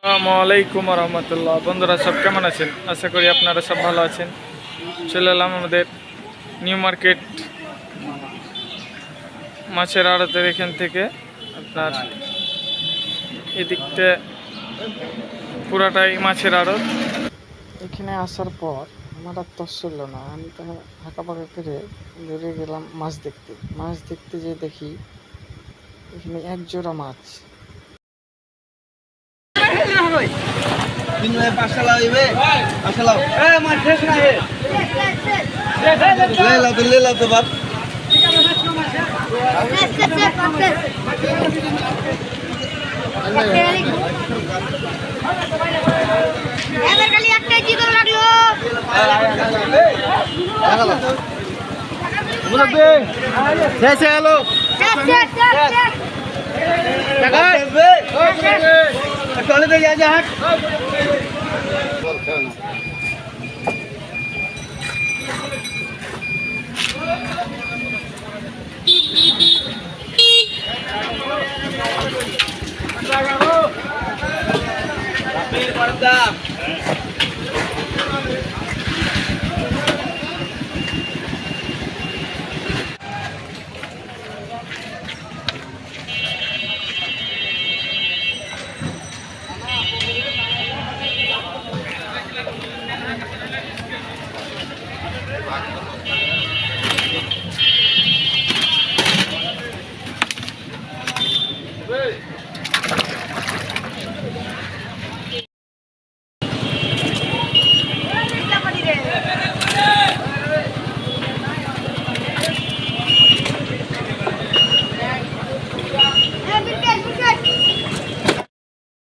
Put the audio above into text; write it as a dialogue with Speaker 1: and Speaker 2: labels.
Speaker 1: আসসালামু আলাইকুম রহমতুল্লাহ। বন্ধুরা সব কেমন আছেন? আশা করি আপনারা সব ভালো আছেন। চলে এলাম আমাদের নিউ মার্কেট মাছের আড়তের এখান থেকে। আপনার এদিকটা পুরাটাই মাছের আড়ত। এখানে আসার পর আমার আর তস ছিল না, আমি তো হাঁকা পাকা করে বেরিয়ে গেলাম মাছ দেখতে। মাছ দেখতে যেয়ে দেখি এখানে এক জোড়া মাছ।